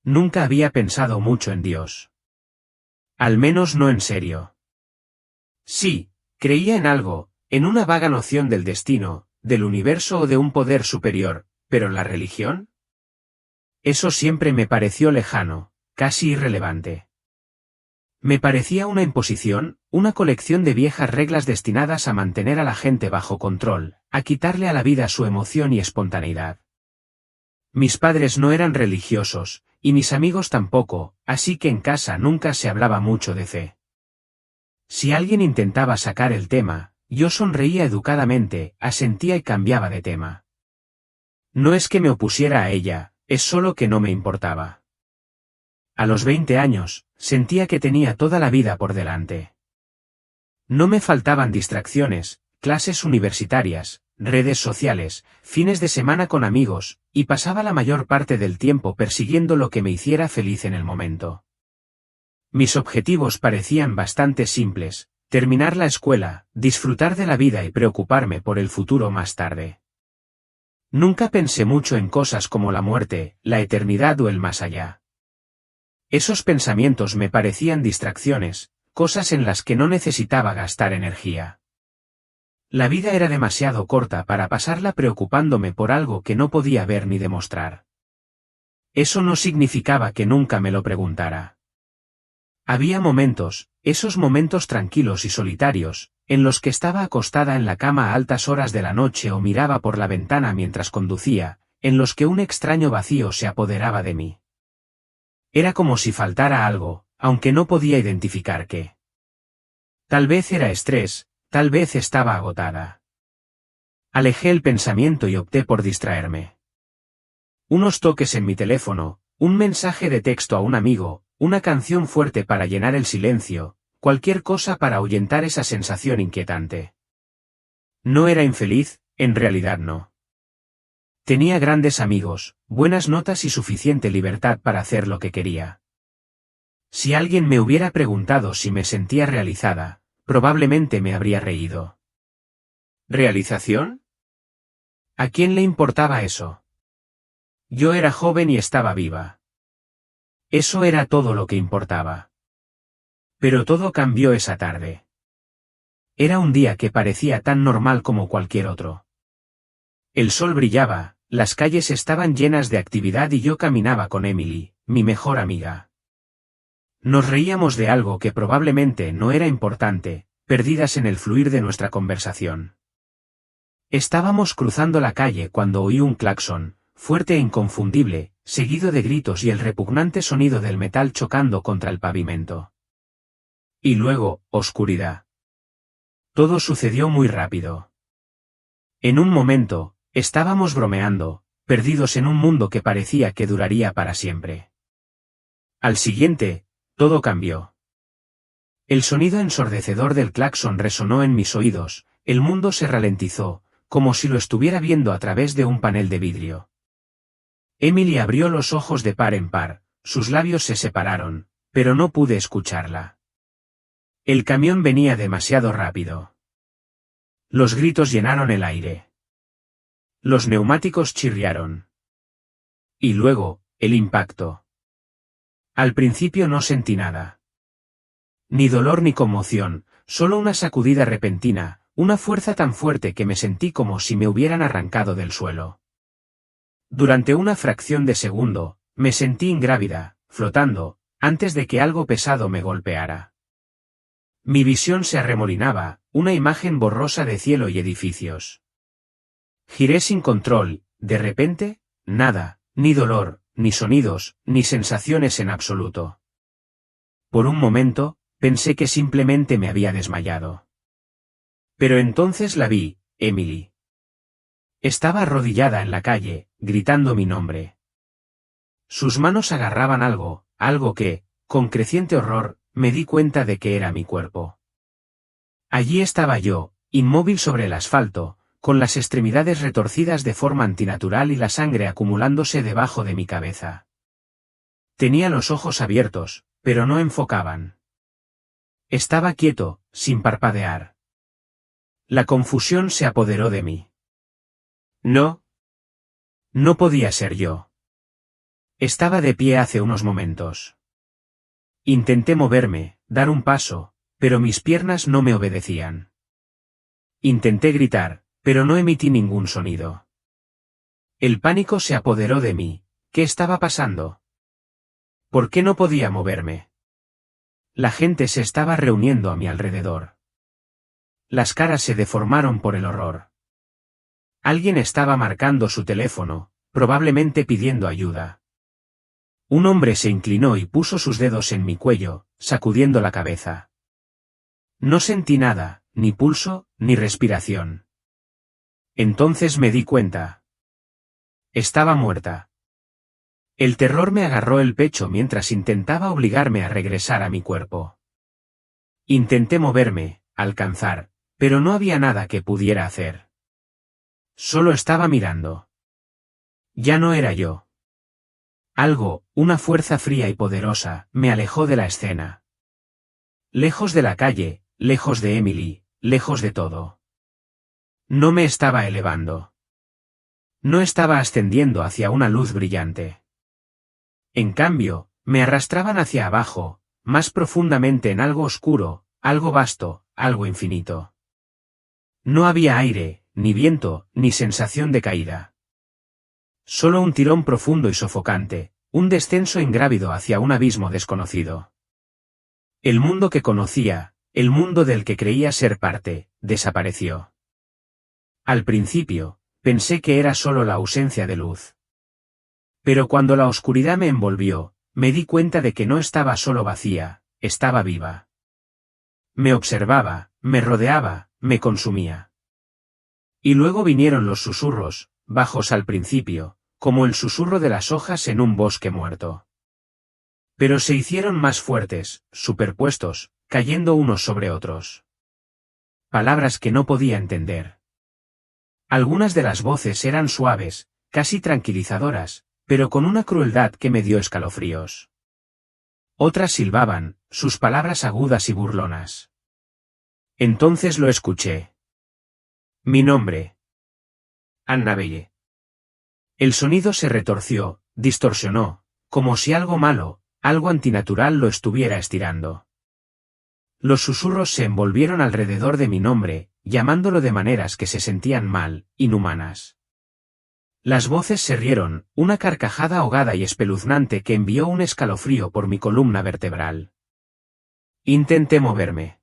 Nunca había pensado mucho en Dios. Al menos no en serio. Sí, creía en algo, en una vaga noción del destino, del universo o de un poder superior, pero ¿la religión? Eso siempre me pareció lejano, casi irrelevante. Me parecía una imposición, una colección de viejas reglas destinadas a mantener a la gente bajo control, a quitarle a la vida su emoción y espontaneidad. Mis padres no eran religiosos, y mis amigos tampoco, así que en casa nunca se hablaba mucho de fe. Si alguien intentaba sacar el tema, yo sonreía educadamente, asentía y cambiaba de tema. No es que me opusiera a ella, es solo que no me importaba. A los 20 años, sentía que tenía toda la vida por delante. No me faltaban distracciones, clases universitarias, redes sociales, fines de semana con amigos, y pasaba la mayor parte del tiempo persiguiendo lo que me hiciera feliz en el momento. Mis objetivos parecían bastante simples: terminar la escuela, disfrutar de la vida y preocuparme por el futuro más tarde. Nunca pensé mucho en cosas como la muerte, la eternidad o el más allá. Esos pensamientos me parecían distracciones, cosas en las que no necesitaba gastar energía. La vida era demasiado corta para pasarla preocupándome por algo que no podía ver ni demostrar. Eso no significaba que nunca me lo preguntara. Había momentos, esos momentos tranquilos y solitarios, en los que estaba acostada en la cama a altas horas de la noche o miraba por la ventana mientras conducía, en los que un extraño vacío se apoderaba de mí. Era como si faltara algo, aunque no podía identificar qué. Tal vez era estrés, tal vez estaba agotada. Alejé el pensamiento y opté por distraerme. Unos toques en mi teléfono, un mensaje de texto a un amigo, una canción fuerte para llenar el silencio, cualquier cosa para ahuyentar esa sensación inquietante. No era infeliz, en realidad no. Tenía grandes amigos, buenas notas y suficiente libertad para hacer lo que quería. Si alguien me hubiera preguntado si me sentía realizada, probablemente me habría reído. ¿Realización? ¿A quién le importaba eso? Yo era joven y estaba viva. Eso era todo lo que importaba. Pero todo cambió esa tarde. Era un día que parecía tan normal como cualquier otro. El sol brillaba, las calles estaban llenas de actividad y yo caminaba con Emily, mi mejor amiga. Nos reíamos de algo que probablemente no era importante, perdidas en el fluir de nuestra conversación. Estábamos cruzando la calle cuando oí un claxon, fuerte e inconfundible, seguido de gritos y el repugnante sonido del metal chocando contra el pavimento. Y luego, oscuridad. Todo sucedió muy rápido. En un momento, estábamos bromeando, perdidos en un mundo que parecía que duraría para siempre. Al siguiente, todo cambió. El sonido ensordecedor del claxon resonó en mis oídos, el mundo se ralentizó, como si lo estuviera viendo a través de un panel de vidrio. Emily abrió los ojos de par en par, sus labios se separaron, pero no pude escucharla. El camión venía demasiado rápido. Los gritos llenaron el aire. Los neumáticos chirriaron. Y luego, el impacto. Al principio no sentí nada. Ni dolor ni conmoción, solo una sacudida repentina, una fuerza tan fuerte que me sentí como si me hubieran arrancado del suelo. Durante una fracción de segundo, me sentí ingrávida, flotando, antes de que algo pesado me golpeara. Mi visión se arremolinaba, una imagen borrosa de cielo y edificios. Giré sin control, de repente, nada, ni dolor, ni sonidos, ni sensaciones en absoluto. Por un momento, pensé que simplemente me había desmayado. Pero entonces la vi, Emily. Estaba arrodillada en la calle, gritando mi nombre. Sus manos agarraban algo que, con creciente horror, me di cuenta de que era mi cuerpo. Allí estaba yo, inmóvil sobre el asfalto, con las extremidades retorcidas de forma antinatural y la sangre acumulándose debajo de mi cabeza. Tenía los ojos abiertos, pero no enfocaban. Estaba quieto, sin parpadear. La confusión se apoderó de mí. No. No podía ser yo. Estaba de pie hace unos momentos. Intenté moverme, dar un paso, pero mis piernas no me obedecían. Intenté gritar, pero no emití ningún sonido. El pánico se apoderó de mí. ¿Qué estaba pasando? ¿Por qué no podía moverme? La gente se estaba reuniendo a mi alrededor. Las caras se deformaron por el horror. Alguien estaba marcando su teléfono, probablemente pidiendo ayuda. Un hombre se inclinó y puso sus dedos en mi cuello, sacudiendo la cabeza. No sentí nada, ni pulso, ni respiración. Entonces me di cuenta. Estaba muerta. El terror me agarró el pecho mientras intentaba obligarme a regresar a mi cuerpo. Intenté moverme, alcanzar, pero no había nada que pudiera hacer. Solo estaba mirando. Ya no era yo. Algo, una fuerza fría y poderosa, me alejó de la escena. Lejos de la calle, lejos de Emily, lejos de todo. No me estaba elevando. No estaba ascendiendo hacia una luz brillante. En cambio, me arrastraban hacia abajo, más profundamente en algo oscuro, algo vasto, algo infinito. No había aire, ni viento, ni sensación de caída. Solo un tirón profundo y sofocante, un descenso ingrávido hacia un abismo desconocido. El mundo que conocía, el mundo del que creía ser parte, desapareció. Al principio, pensé que era solo la ausencia de luz. Pero cuando la oscuridad me envolvió, me di cuenta de que no estaba solo vacía, estaba viva. Me observaba, me rodeaba, me consumía. Y luego vinieron los susurros, bajos al principio, como el susurro de las hojas en un bosque muerto. Pero se hicieron más fuertes, superpuestos, cayendo unos sobre otros. Palabras que no podía entender. Algunas de las voces eran suaves, casi tranquilizadoras, pero con una crueldad que me dio escalofríos. Otras silbaban, sus palabras agudas y burlonas. Entonces lo escuché. Mi nombre. Annabelle. El sonido se retorció, distorsionó, como si algo malo, algo antinatural lo estuviera estirando. Los susurros se envolvieron alrededor de mi nombre, llamándolo de maneras que se sentían mal, inhumanas. Las voces se rieron, una carcajada ahogada y espeluznante que envió un escalofrío por mi columna vertebral. Intenté moverme.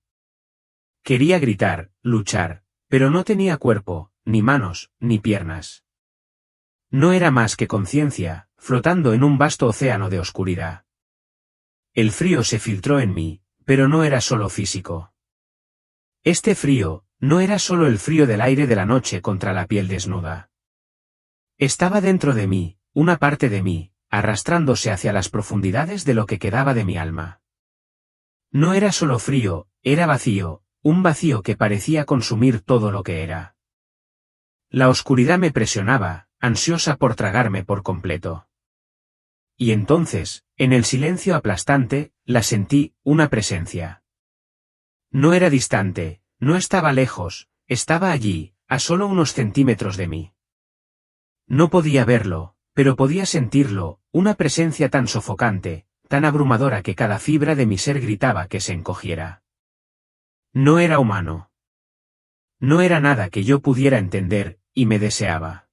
Quería gritar, luchar, pero no tenía cuerpo, ni manos, ni piernas. No era más que conciencia, flotando en un vasto océano de oscuridad. El frío se filtró en mí, pero no era solo físico. Este frío, no era solo el frío del aire de la noche contra la piel desnuda. Estaba dentro de mí, una parte de mí, arrastrándose hacia las profundidades de lo que quedaba de mi alma. No era solo frío, era vacío, un vacío que parecía consumir todo lo que era. La oscuridad me presionaba, ansiosa por tragarme por completo. Y entonces, en el silencio aplastante, la sentí, una presencia. No era distante, no estaba lejos, estaba allí, a solo unos centímetros de mí. No podía verlo, pero podía sentirlo, una presencia tan sofocante, tan abrumadora que cada fibra de mi ser gritaba que se encogiera. No era humano. No era nada que yo pudiera entender, y me deseaba.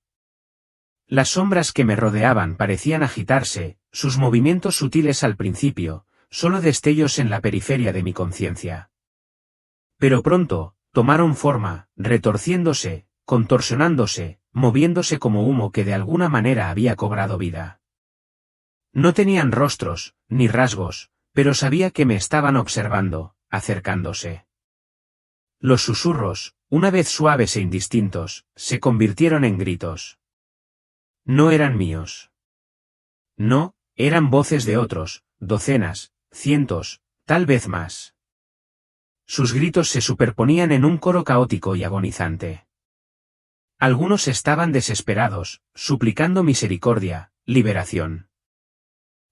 Las sombras que me rodeaban parecían agitarse, sus movimientos sutiles al principio, solo destellos en la periferia de mi conciencia. Pero pronto, tomaron forma, retorciéndose, contorsionándose, moviéndose como humo que de alguna manera había cobrado vida. No tenían rostros, ni rasgos, pero sabía que me estaban observando, acercándose. Los susurros, una vez suaves e indistintos, se convirtieron en gritos. No eran míos. No, eran voces de otros, docenas, cientos, tal vez más. Sus gritos se superponían en un coro caótico y agonizante. Algunos estaban desesperados, suplicando misericordia, liberación.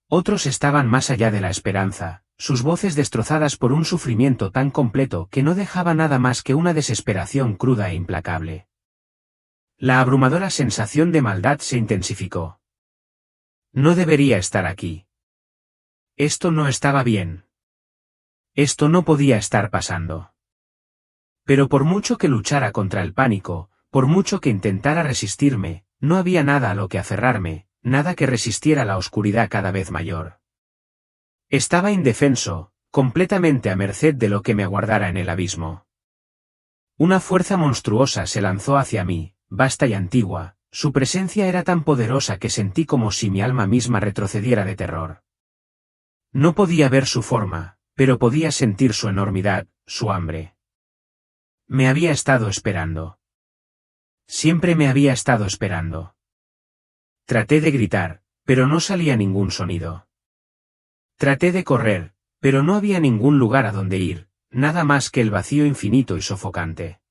Otros estaban más allá de la esperanza, sus voces destrozadas por un sufrimiento tan completo que no dejaba nada más que una desesperación cruda e implacable. La abrumadora sensación de maldad se intensificó. No debería estar aquí. Esto no estaba bien. Esto no podía estar pasando. Pero por mucho que luchara contra el pánico, por mucho que intentara resistirme, no había nada a lo que aferrarme, nada que resistiera la oscuridad cada vez mayor. Estaba indefenso, completamente a merced de lo que me aguardara en el abismo. Una fuerza monstruosa se lanzó hacia mí, vasta y antigua, su presencia era tan poderosa que sentí como si mi alma misma retrocediera de terror. No podía ver su forma, pero podía sentir su enormidad, su hambre. Me había estado esperando. Siempre me había estado esperando. Traté de gritar, pero no salía ningún sonido. Traté de correr, pero no había ningún lugar a donde ir, nada más que el vacío infinito y sofocante.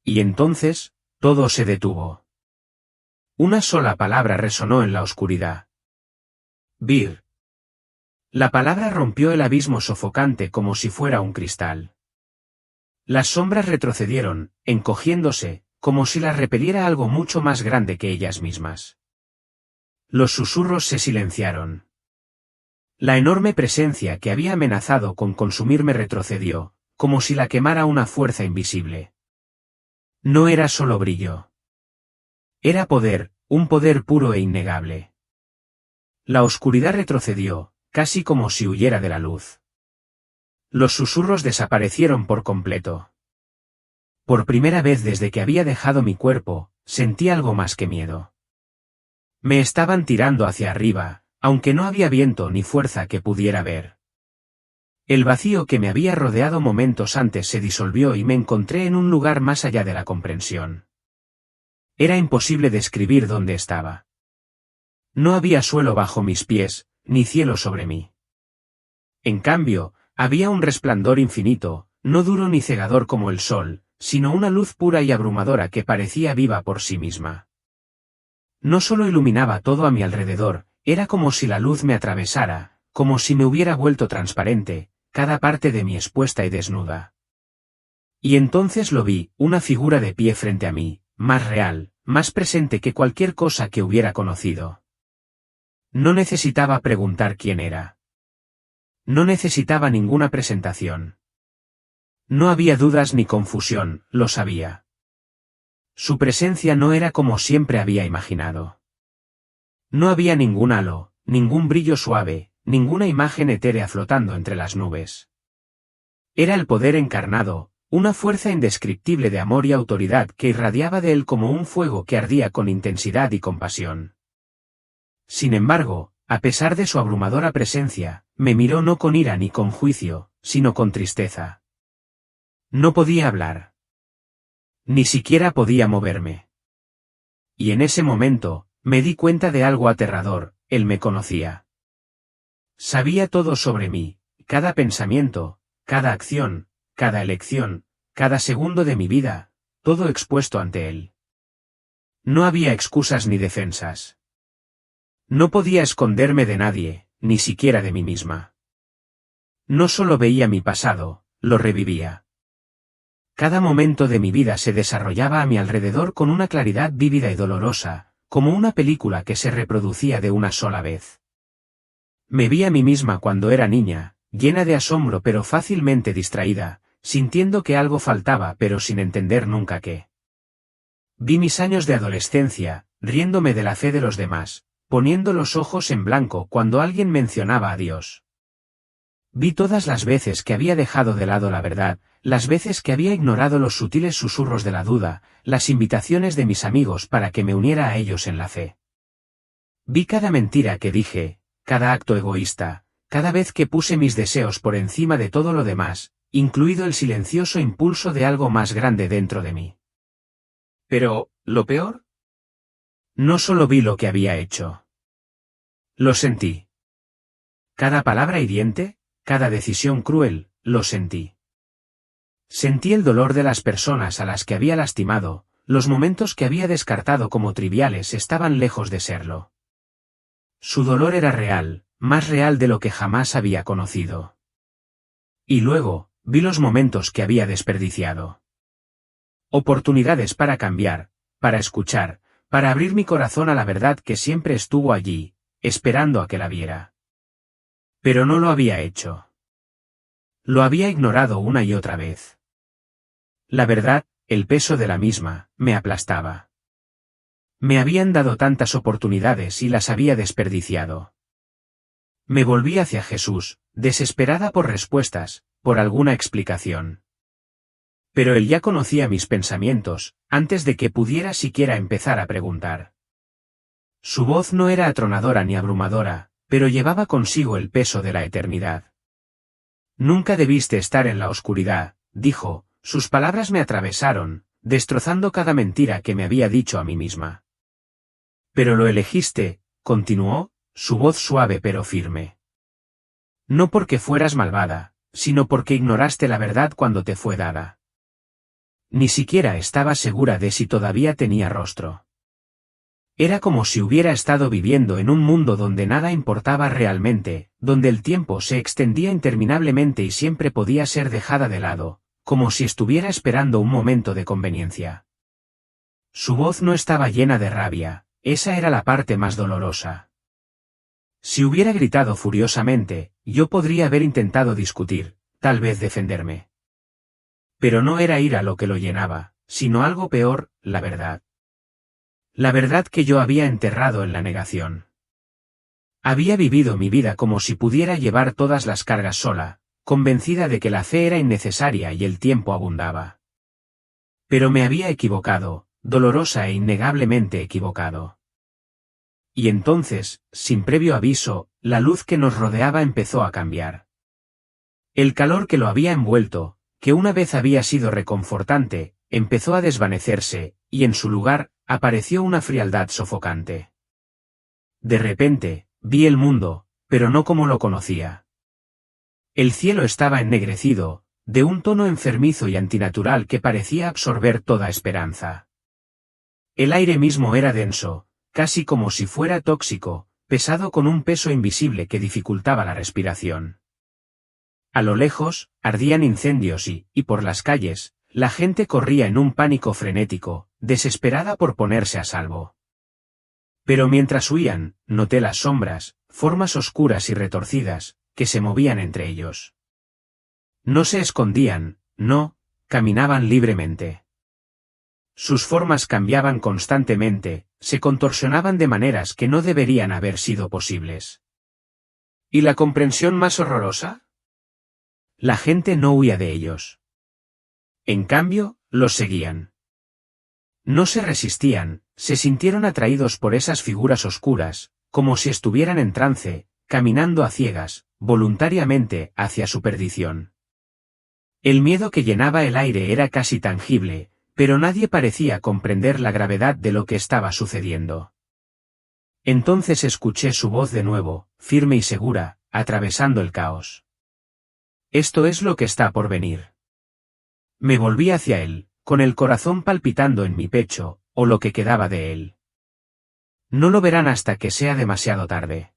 Y entonces, todo se detuvo. Una sola palabra resonó en la oscuridad. Vir. La palabra rompió el abismo sofocante como si fuera un cristal. Las sombras retrocedieron, encogiéndose, como si las repeliera algo mucho más grande que ellas mismas. Los susurros se silenciaron. La enorme presencia que había amenazado con consumirme retrocedió, como si la quemara una fuerza invisible. No era solo brillo. Era poder, un poder puro e innegable. La oscuridad retrocedió, casi como si huyera de la luz. Los susurros desaparecieron por completo. Por primera vez desde que había dejado mi cuerpo, sentí algo más que miedo. Me estaban tirando hacia arriba, aunque no había viento ni fuerza que pudiera ver. El vacío que me había rodeado momentos antes se disolvió y me encontré en un lugar más allá de la comprensión. Era imposible describir dónde estaba. No había suelo bajo mis pies, ni cielo sobre mí. En cambio, había un resplandor infinito, no duro ni cegador como el sol, sino una luz pura y abrumadora que parecía viva por sí misma. No solo iluminaba todo a mi alrededor, era como si la luz me atravesara, como si me hubiera vuelto transparente, cada parte de mí expuesta y desnuda. Y entonces lo vi, una figura de pie frente a mí, más real, más presente que cualquier cosa que hubiera conocido. No necesitaba preguntar quién era. No necesitaba ninguna presentación. No había dudas ni confusión, lo sabía. Su presencia no era como siempre había imaginado. No había ningún halo, ningún brillo suave, ninguna imagen etérea flotando entre las nubes. Era el poder encarnado, una fuerza indescriptible de amor y autoridad que irradiaba de él como un fuego que ardía con intensidad y compasión. Sin embargo, a pesar de su abrumadora presencia, me miró no con ira ni con juicio, sino con tristeza. No podía hablar. Ni siquiera podía moverme. Y en ese momento, me di cuenta de algo aterrador, él me conocía. Sabía todo sobre mí, cada pensamiento, cada acción, cada elección, cada segundo de mi vida, todo expuesto ante él. No había excusas ni defensas. No podía esconderme de nadie, ni siquiera de mí misma. No solo veía mi pasado, lo revivía. Cada momento de mi vida se desarrollaba a mi alrededor con una claridad vívida y dolorosa, como una película que se reproducía de una sola vez. Me vi a mí misma cuando era niña, llena de asombro pero fácilmente distraída, sintiendo que algo faltaba pero sin entender nunca qué. Vi mis años de adolescencia, riéndome de la fe de los demás, poniendo los ojos en blanco cuando alguien mencionaba a Dios. Vi todas las veces que había dejado de lado la verdad, las veces que había ignorado los sutiles susurros de la duda, las invitaciones de mis amigos para que me uniera a ellos en la fe. Vi cada mentira que dije, cada acto egoísta, cada vez que puse mis deseos por encima de todo lo demás, incluido el silencioso impulso de algo más grande dentro de mí. Pero, ¿lo peor? No solo vi lo que había hecho. Lo sentí. Cada palabra hiriente, cada decisión cruel, lo sentí. Sentí el dolor de las personas a las que había lastimado, los momentos que había descartado como triviales estaban lejos de serlo. Su dolor era real, más real de lo que jamás había conocido. Y luego, vi los momentos que había desperdiciado. Oportunidades para cambiar, para escuchar, para abrir mi corazón a la verdad que siempre estuvo allí, esperando a que la viera. Pero no lo había hecho. Lo había ignorado una y otra vez. La verdad, el peso de la misma, me aplastaba. Me habían dado tantas oportunidades y las había desperdiciado. Me volví hacia Jesús, desesperada por respuestas, por alguna explicación. Pero él ya conocía mis pensamientos, antes de que pudiera siquiera empezar a preguntar. Su voz no era atronadora ni abrumadora, pero llevaba consigo el peso de la eternidad. Nunca debiste estar en la oscuridad, dijo, sus palabras me atravesaron, destrozando cada mentira que me había dicho a mí misma. Pero lo elegiste, continuó, su voz suave pero firme. No porque fueras malvada, sino porque ignoraste la verdad cuando te fue dada. Ni siquiera estaba segura de si todavía tenía rostro. Era como si hubiera estado viviendo en un mundo donde nada importaba realmente, donde el tiempo se extendía interminablemente y siempre podía ser dejada de lado, como si estuviera esperando un momento de conveniencia. Su voz no estaba llena de rabia, esa era la parte más dolorosa. Si hubiera gritado furiosamente, yo podría haber intentado discutir, tal vez defenderme. Pero no era ira lo que lo llenaba, sino algo peor, la verdad. La verdad que yo había enterrado en la negación. Había vivido mi vida como si pudiera llevar todas las cargas sola, convencida de que la fe era innecesaria y el tiempo abundaba. Pero me había equivocado, dolorosa e innegablemente equivocado. Y entonces, sin previo aviso, la luz que nos rodeaba empezó a cambiar. El calor que lo había envuelto, que una vez había sido reconfortante, empezó a desvanecerse, y en su lugar, apareció una frialdad sofocante. De repente, vi el mundo, pero no como lo conocía. El cielo estaba ennegrecido, de un tono enfermizo y antinatural que parecía absorber toda esperanza. El aire mismo era denso, casi como si fuera tóxico, pesado con un peso invisible que dificultaba la respiración. A lo lejos, ardían incendios y por las calles, la gente corría en un pánico frenético, desesperada por ponerse a salvo. Pero mientras huían, noté las sombras, formas oscuras y retorcidas, que se movían entre ellos. No se escondían, no, caminaban libremente. Sus formas cambiaban constantemente, se contorsionaban de maneras que no deberían haber sido posibles. ¿Y la comprensión más horrorosa? La gente no huía de ellos. En cambio, los seguían. No se resistían, se sintieron atraídos por esas figuras oscuras, como si estuvieran en trance, caminando a ciegas, voluntariamente, hacia su perdición. El miedo que llenaba el aire era casi tangible, pero nadie parecía comprender la gravedad de lo que estaba sucediendo. Entonces escuché su voz de nuevo, firme y segura, atravesando el caos. Esto es lo que está por venir. Me volví hacia él, con el corazón palpitando en mi pecho, o lo que quedaba de él. No lo verán hasta que sea demasiado tarde.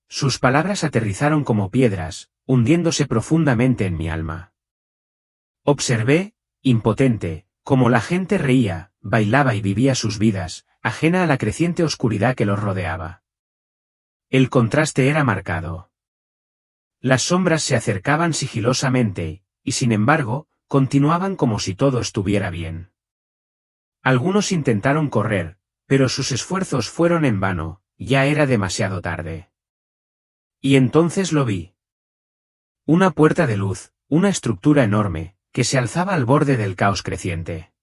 Sus palabras aterrizaron como piedras, hundiéndose profundamente en mi alma. Observé, impotente, cómo la gente reía, bailaba y vivía sus vidas, ajena a la creciente oscuridad que los rodeaba. El contraste era marcado. Las sombras se acercaban sigilosamente, y sin embargo, continuaban como si todo estuviera bien. Algunos intentaron correr, pero sus esfuerzos fueron en vano, ya era demasiado tarde. Y entonces lo vi. Una puerta de luz, una estructura enorme, que se alzaba al borde del caos creciente.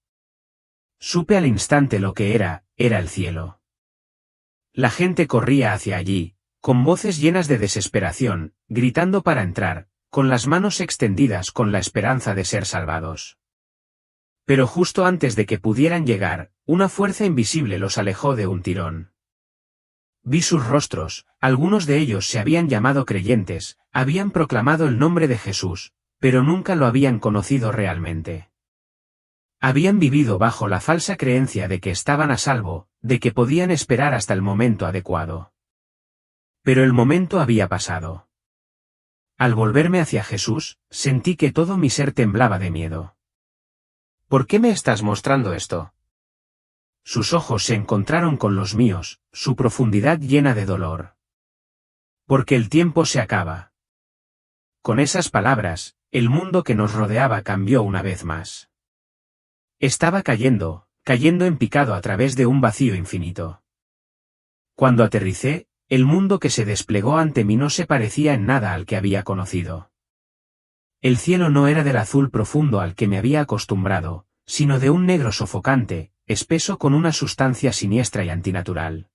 Supe al instante lo que era el cielo. La gente corría hacia allí, con voces llenas de desesperación, gritando para entrar, con las manos extendidas con la esperanza de ser salvados. Pero justo antes de que pudieran llegar, una fuerza invisible los alejó de un tirón. Vi sus rostros, algunos de ellos se habían llamado creyentes, habían proclamado el nombre de Jesús, pero nunca lo habían conocido realmente. Habían vivido bajo la falsa creencia de que estaban a salvo, de que podían esperar hasta el momento adecuado. Pero el momento había pasado. Al volverme hacia Jesús, sentí que todo mi ser temblaba de miedo. ¿Por qué me estás mostrando esto? sus ojos se encontraron con los míos, su profundidad llena de dolor. Porque el tiempo se acaba. Con esas palabras, el mundo que nos rodeaba cambió una vez más. Estaba cayendo en picado a través de un vacío infinito. Cuando aterricé, el mundo que se desplegó ante mí no se parecía en nada al que había conocido. El cielo no era del azul profundo al que me había acostumbrado, sino de un negro sofocante, espeso con una sustancia siniestra y antinatural.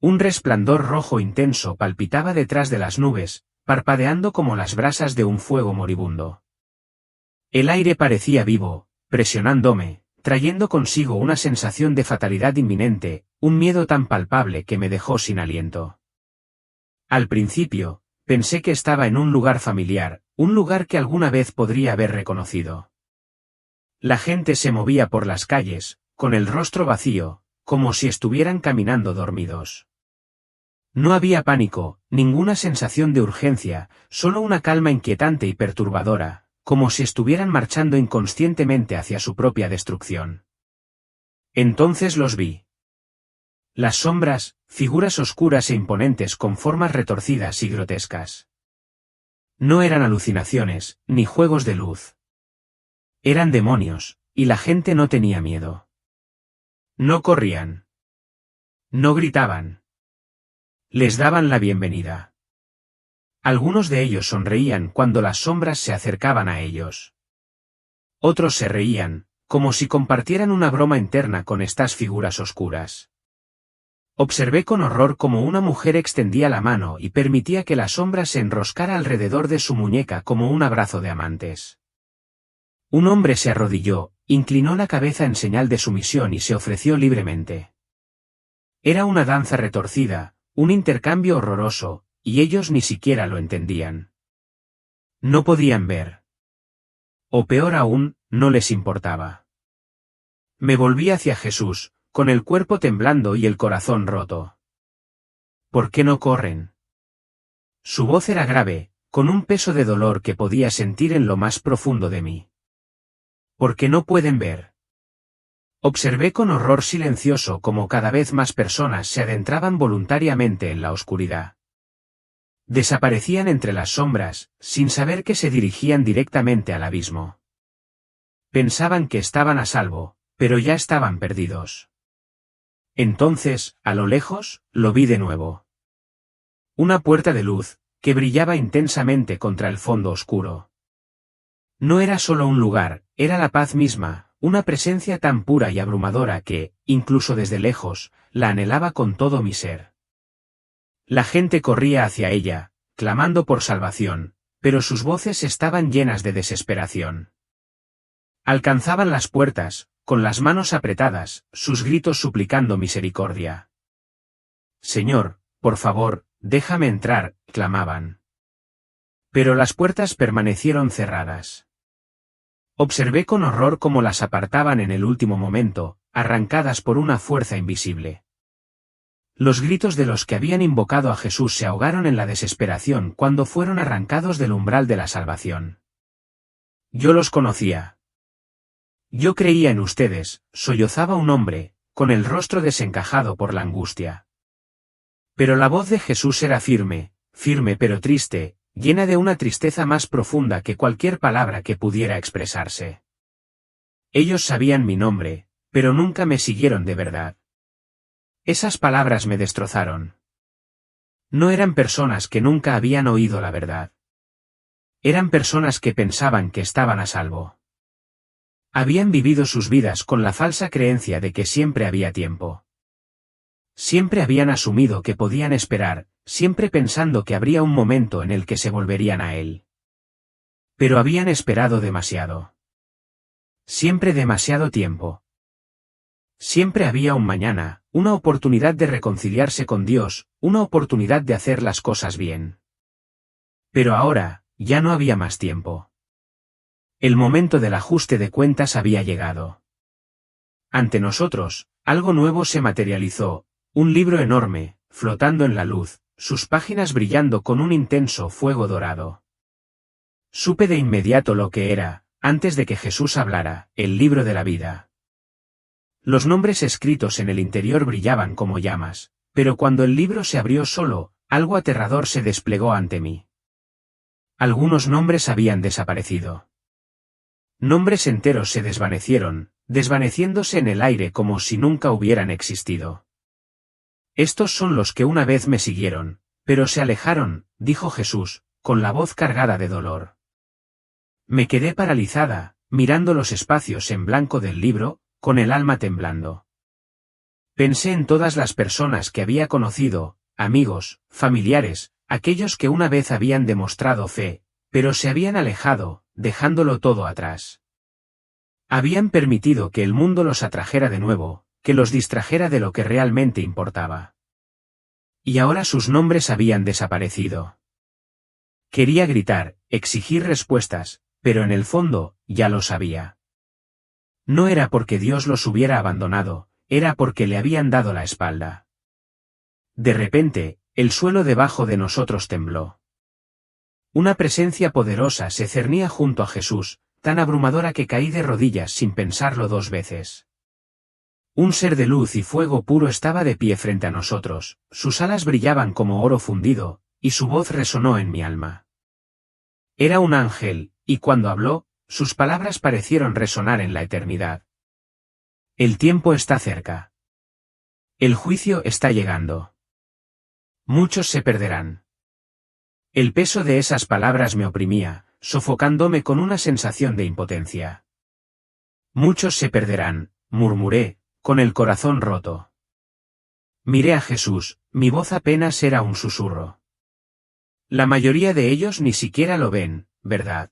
Un resplandor rojo intenso palpitaba detrás de las nubes, parpadeando como las brasas de un fuego moribundo. El aire parecía vivo, presionándome, trayendo consigo una sensación de fatalidad inminente, un miedo tan palpable que me dejó sin aliento. Al principio, pensé que estaba en un lugar familiar, un lugar que alguna vez podría haber reconocido. La gente se movía por las calles, con el rostro vacío, como si estuvieran caminando dormidos. No había pánico, ninguna sensación de urgencia, solo una calma inquietante y perturbadora, como si estuvieran marchando inconscientemente hacia su propia destrucción. Entonces los vi. Las sombras, figuras oscuras e imponentes con formas retorcidas y grotescas. No eran alucinaciones, ni juegos de luz. Eran demonios, y la gente no tenía miedo. No corrían. No gritaban. Les daban la bienvenida. Algunos de ellos sonreían cuando las sombras se acercaban a ellos. Otros se reían, como si compartieran una broma interna con estas figuras oscuras. Observé con horror cómo una mujer extendía la mano y permitía que la sombra se enroscara alrededor de su muñeca como un abrazo de amantes. Un hombre se arrodilló, inclinó la cabeza en señal de sumisión y se ofreció libremente. Era una danza retorcida, un intercambio horroroso, y ellos ni siquiera lo entendían. No podían ver. O peor aún, no les importaba. Me volví hacia Jesús, con el cuerpo temblando y el corazón roto. ¿Por qué no corren? Su voz era grave, con un peso de dolor que podía sentir en lo más profundo de mí. ¿Por qué no pueden ver? Observé con horror silencioso cómo cada vez más personas se adentraban voluntariamente en la oscuridad. Desaparecían entre las sombras, sin saber que se dirigían directamente al abismo. Pensaban que estaban a salvo, pero ya estaban perdidos. Entonces, a lo lejos, lo vi de nuevo. Una puerta de luz, que brillaba intensamente contra el fondo oscuro. No era solo un lugar, era la paz misma, una presencia tan pura y abrumadora que, incluso desde lejos, la anhelaba con todo mi ser. La gente corría hacia ella, clamando por salvación, pero sus voces estaban llenas de desesperación. Alcanzaban las puertas, con las manos apretadas, sus gritos suplicando misericordia. Señor, por favor, déjame entrar, clamaban. Pero las puertas permanecieron cerradas. Observé con horror cómo las apartaban en el último momento, arrancadas por una fuerza invisible. Los gritos de los que habían invocado a Jesús se ahogaron en la desesperación cuando fueron arrancados del umbral de la salvación. Yo los conocía. Yo creía en ustedes, sollozaba un hombre, con el rostro desencajado por la angustia. Pero la voz de Jesús era firme, firme pero triste, llena de una tristeza más profunda que cualquier palabra que pudiera expresarse. Ellos sabían mi nombre, pero nunca me siguieron de verdad. Esas palabras me destrozaron. No eran personas que nunca habían oído la verdad. Eran personas que pensaban que estaban a salvo. Habían vivido sus vidas con la falsa creencia de que siempre había tiempo. Siempre habían asumido que podían esperar, siempre pensando que habría un momento en el que se volverían a él. Pero habían esperado demasiado. Siempre demasiado tiempo. Siempre había un mañana, una oportunidad de reconciliarse con Dios, una oportunidad de hacer las cosas bien. Pero ahora, ya no había más tiempo. El momento del ajuste de cuentas había llegado. Ante nosotros, algo nuevo se materializó, un libro enorme, flotando en la luz, sus páginas brillando con un intenso fuego dorado. Supe de inmediato lo que era, antes de que Jesús hablara, el libro de la vida. Los nombres escritos en el interior brillaban como llamas, pero cuando el libro se abrió solo, algo aterrador se desplegó ante mí. Algunos nombres habían desaparecido. Nombres enteros se desvanecieron, desvaneciéndose en el aire como si nunca hubieran existido. Estos son los que una vez me siguieron, pero se alejaron, dijo Jesús, con la voz cargada de dolor. Me quedé paralizada, mirando los espacios en blanco del libro, con el alma temblando. Pensé en todas las personas que había conocido, amigos, familiares, aquellos que una vez habían demostrado fe, pero se habían alejado, dejándolo todo atrás. Habían permitido que el mundo los atrajera de nuevo, que los distrajera de lo que realmente importaba. Y ahora sus nombres habían desaparecido. Quería gritar, exigir respuestas, pero en el fondo, ya lo sabía. No era porque Dios los hubiera abandonado, era porque le habían dado la espalda. De repente, el suelo debajo de nosotros tembló. Una presencia poderosa se cernía junto a Jesús, tan abrumadora que caí de rodillas sin pensarlo 2 veces. Un ser de luz y fuego puro estaba de pie frente a nosotros, sus alas brillaban como oro fundido, y su voz resonó en mi alma. Era un ángel, y cuando habló, sus palabras parecieron resonar en la eternidad. El tiempo está cerca. El juicio está llegando. Muchos se perderán. El peso de esas palabras me oprimía, sofocándome con una sensación de impotencia. Muchos se perderán, murmuré, con el corazón roto. Miré a Jesús, mi voz apenas era un susurro. La mayoría de ellos ni siquiera lo ven, ¿verdad?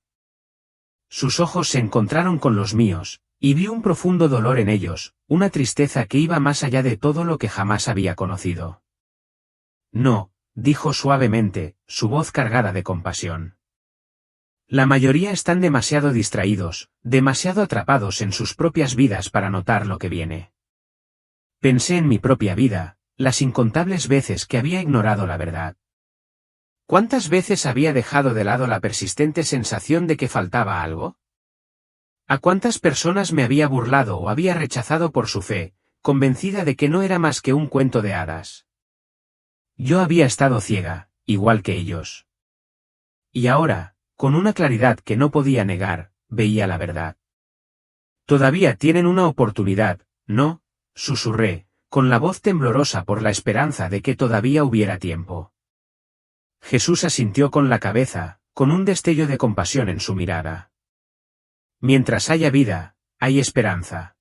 Sus ojos se encontraron con los míos, y vi un profundo dolor en ellos, una tristeza que iba más allá de todo lo que jamás había conocido. No, dijo suavemente, su voz cargada de compasión. La mayoría están demasiado distraídos, demasiado atrapados en sus propias vidas para notar lo que viene. Pensé en mi propia vida, las incontables veces que había ignorado la verdad. ¿Cuántas veces había dejado de lado la persistente sensación de que faltaba algo? ¿A cuántas personas me había burlado o había rechazado por su fe, convencida de que no era más que un cuento de hadas? Yo había estado ciega, igual que ellos. Y ahora, con una claridad que no podía negar, veía la verdad. Todavía tienen una oportunidad, ¿no? Susurré, con la voz temblorosa por la esperanza de que todavía hubiera tiempo. Jesús asintió con la cabeza, con un destello de compasión en su mirada. Mientras haya vida, hay esperanza.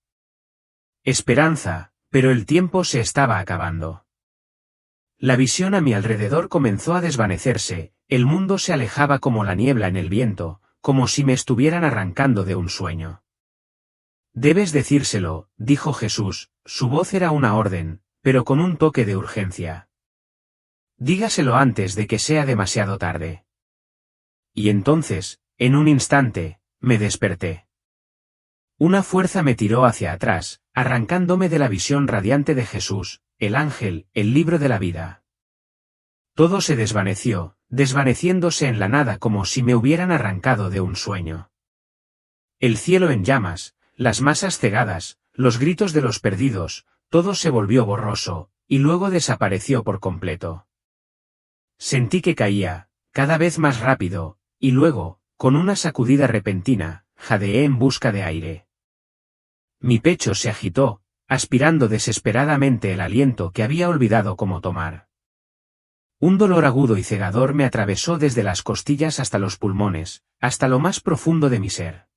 Esperanza, pero el tiempo se estaba acabando. La visión a mi alrededor comenzó a desvanecerse, el mundo se alejaba como la niebla en el viento, como si me estuvieran arrancando de un sueño. Debes decírselo, dijo Jesús, su voz era una orden, pero con un toque de urgencia. Dígaselo antes de que sea demasiado tarde. Y entonces, en un instante, me desperté. Una fuerza me tiró hacia atrás, arrancándome de la visión radiante de Jesús, el ángel, el libro de la vida. Todo se desvaneció, desvaneciéndose en la nada como si me hubieran arrancado de un sueño. El cielo en llamas, las masas cegadas, los gritos de los perdidos, todo se volvió borroso, y luego desapareció por completo. Sentí que caía, cada vez más rápido, y luego, con una sacudida repentina, jadeé en busca de aire. Mi pecho se agitó, aspirando desesperadamente el aliento que había olvidado cómo tomar. Un dolor agudo y cegador me atravesó desde las costillas hasta los pulmones, hasta lo más profundo de mi ser.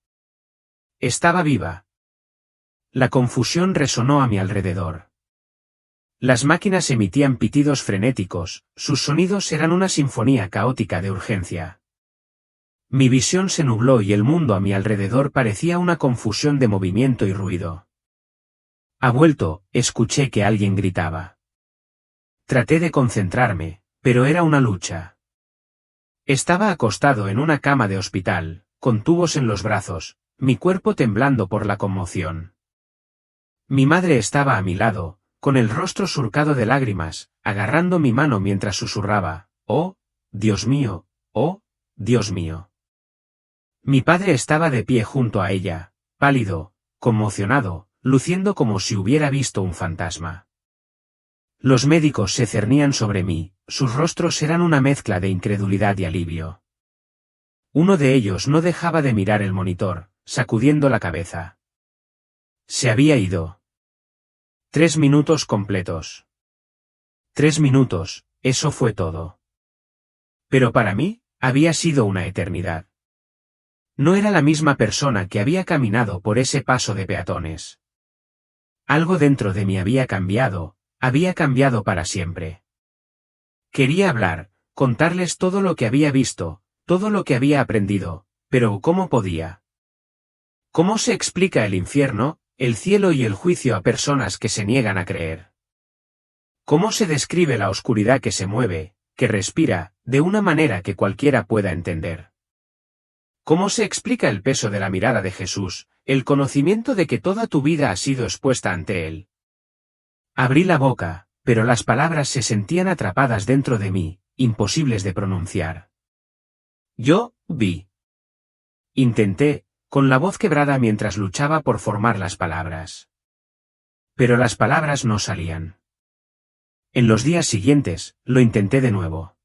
Estaba viva. La confusión resonó a mi alrededor. Las máquinas emitían pitidos frenéticos, sus sonidos eran una sinfonía caótica de urgencia. Mi visión se nubló y el mundo a mi alrededor parecía una confusión de movimiento y ruido. Ha vuelto, escuché que alguien gritaba. Traté de concentrarme, pero era una lucha. Estaba acostado en una cama de hospital, con tubos en los brazos, mi cuerpo temblando por la conmoción. Mi madre estaba a mi lado, con el rostro surcado de lágrimas, agarrando mi mano mientras susurraba, «Oh, Dios mío, oh, Dios mío». Mi padre estaba de pie junto a ella, pálido, conmocionado, luciendo como si hubiera visto un fantasma. Los médicos se cernían sobre mí, sus rostros eran una mezcla de incredulidad y alivio. Uno de ellos no dejaba de mirar el monitor, sacudiendo la cabeza. Se había ido. 3 minutos completos. 3 minutos, eso fue todo. Pero para mí, había sido una eternidad. No era la misma persona que había caminado por ese paso de peatones. Algo dentro de mí había cambiado para siempre. Quería hablar, contarles todo lo que había visto, todo lo que había aprendido, pero ¿cómo podía? ¿Cómo se explica el infierno, el cielo y el juicio a personas que se niegan a creer? ¿Cómo se describe la oscuridad que se mueve, que respira, de una manera que cualquiera pueda entender? ¿Cómo se explica el peso de la mirada de Jesús, el conocimiento de que toda tu vida ha sido expuesta ante Él? Abrí la boca, pero las palabras se sentían atrapadas dentro de mí, imposibles de pronunciar. Yo, vi. Intenté, con la voz quebrada mientras luchaba por formar las palabras. Pero las palabras no salían. En los días siguientes, lo intenté de nuevo.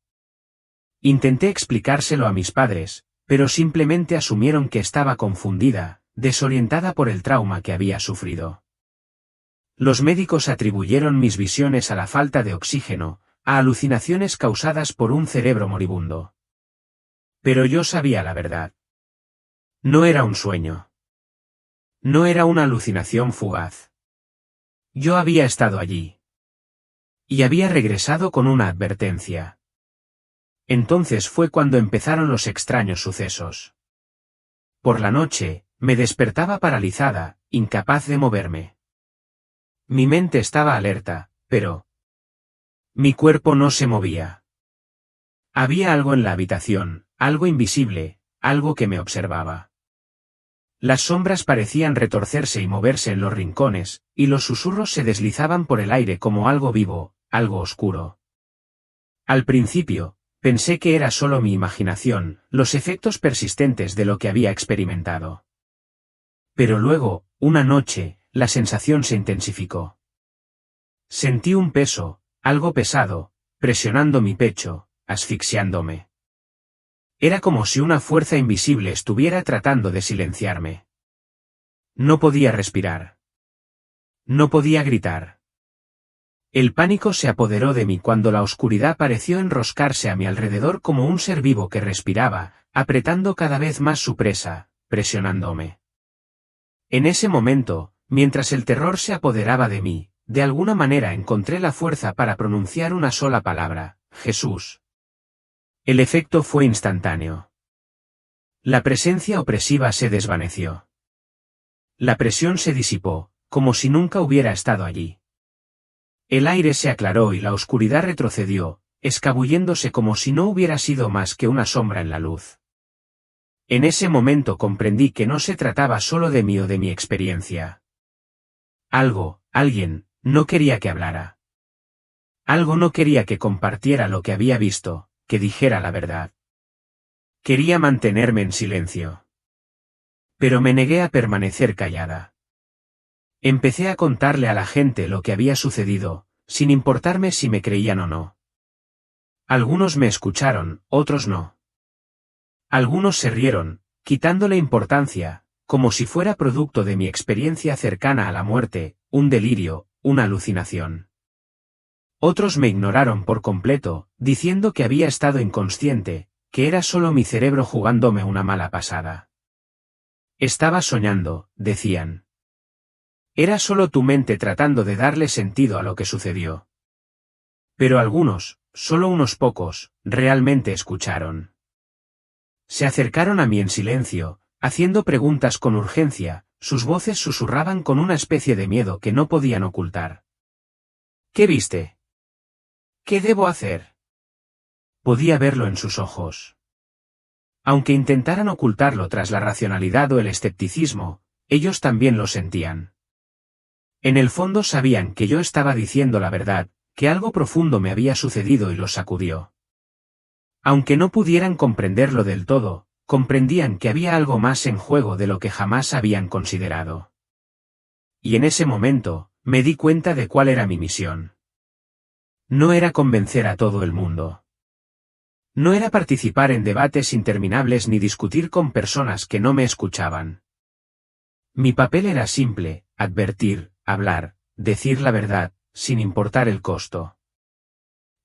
Intenté explicárselo a mis padres, pero simplemente asumieron que estaba confundida, desorientada por el trauma que había sufrido. Los médicos atribuyeron mis visiones a la falta de oxígeno, a alucinaciones causadas por un cerebro moribundo. Pero yo sabía la verdad. No era un sueño. No era una alucinación fugaz. Yo había estado allí. Y había regresado con una advertencia. Entonces fue cuando empezaron los extraños sucesos. Por la noche, me despertaba paralizada, incapaz de moverme. Mi mente estaba alerta, pero mi cuerpo no se movía. Había algo en la habitación, algo invisible, algo que me observaba. Las sombras parecían retorcerse y moverse en los rincones, y los susurros se deslizaban por el aire como algo vivo, algo oscuro. Al principio, pensé que era solo mi imaginación, los efectos persistentes de lo que había experimentado. Pero luego, una noche, la sensación se intensificó. Sentí un peso, algo pesado, presionando mi pecho, asfixiándome. Era como si una fuerza invisible estuviera tratando de silenciarme. No podía respirar. No podía gritar. El pánico se apoderó de mí cuando la oscuridad pareció enroscarse a mi alrededor como un ser vivo que respiraba, apretando cada vez más su presa, presionándome. En ese momento, mientras el terror se apoderaba de mí, de alguna manera encontré la fuerza para pronunciar una sola palabra: Jesús. El efecto fue instantáneo. La presencia opresiva se desvaneció. La presión se disipó, como si nunca hubiera estado allí. El aire se aclaró y la oscuridad retrocedió, escabulléndose como si no hubiera sido más que una sombra en la luz. En ese momento comprendí que no se trataba solo de mí o de mi experiencia. Alguien, no quería que hablara. Algo no quería que compartiera lo que había visto, que dijera la verdad. Quería mantenerme en silencio. Pero me negué a permanecer callada. Empecé a contarle a la gente lo que había sucedido, sin importarme si me creían o no. Algunos me escucharon, otros no. Algunos se rieron, quitándole importancia, como si fuera producto de mi experiencia cercana a la muerte, un delirio, una alucinación. Otros me ignoraron por completo, diciendo que había estado inconsciente, que era solo mi cerebro jugándome una mala pasada. Estaba soñando, decían. Era solo tu mente tratando de darle sentido a lo que sucedió. Pero algunos, solo unos pocos, realmente escucharon. Se acercaron a mí en silencio, haciendo preguntas con urgencia, sus voces susurraban con una especie de miedo que no podían ocultar. ¿Qué viste? ¿Qué debo hacer? Podía verlo en sus ojos. Aunque intentaran ocultarlo tras la racionalidad o el escepticismo, ellos también lo sentían. En el fondo sabían que yo estaba diciendo la verdad, que algo profundo me había sucedido y los sacudió. Aunque no pudieran comprenderlo del todo, comprendían que había algo más en juego de lo que jamás habían considerado. y en ese momento, me di cuenta de cuál era mi misión. No era convencer a todo el mundo. No era participar en debates interminables ni discutir con personas que no me escuchaban. Mi papel era simple: advertir, hablar, decir la verdad, sin importar el costo.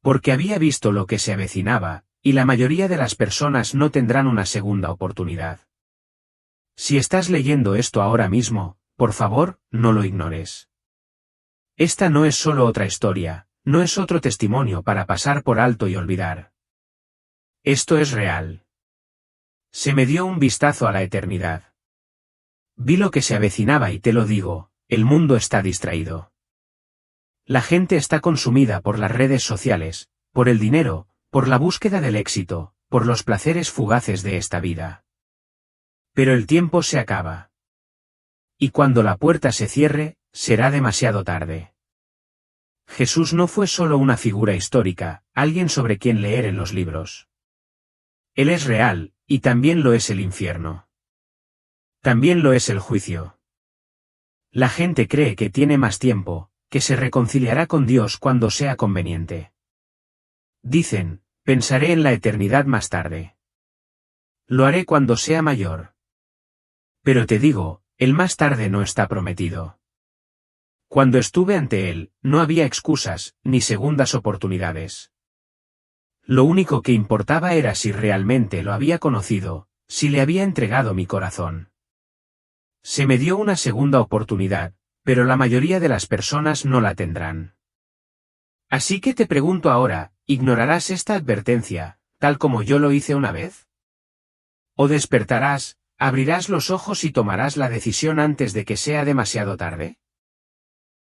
Porque había visto lo que se avecinaba, y la mayoría de las personas no tendrán una segunda oportunidad. Si estás leyendo esto ahora mismo, por favor, no lo ignores. Esta no es solo otra historia, no es otro testimonio para pasar por alto y olvidar. Esto es real. Se me dio un vistazo a la eternidad. Vi lo que se avecinaba y te lo digo, el mundo está distraído. La gente está consumida por las redes sociales, por el dinero, por la búsqueda del éxito, por los placeres fugaces de esta vida. Pero el tiempo se acaba. Y cuando la puerta se cierre, será demasiado tarde. Jesús no fue solo una figura histórica, alguien sobre quien leer en los libros. Él es real, y también lo es el infierno. También lo es el juicio. La gente cree que tiene más tiempo, que se reconciliará con Dios cuando sea conveniente. Dicen: pensaré en la eternidad más tarde. Lo haré cuando sea mayor. Pero te digo, el más tarde no está prometido. Cuando estuve ante Él, no había excusas, ni segundas oportunidades. Lo único que importaba era si realmente lo había conocido, si le había entregado mi corazón. Se me dio una segunda oportunidad, pero la mayoría de las personas no la tendrán. Así que te pregunto ahora, ¿ignorarás esta advertencia, tal como yo lo hice una vez? ¿O despertarás, abrirás los ojos y tomarás la decisión antes de que sea demasiado tarde?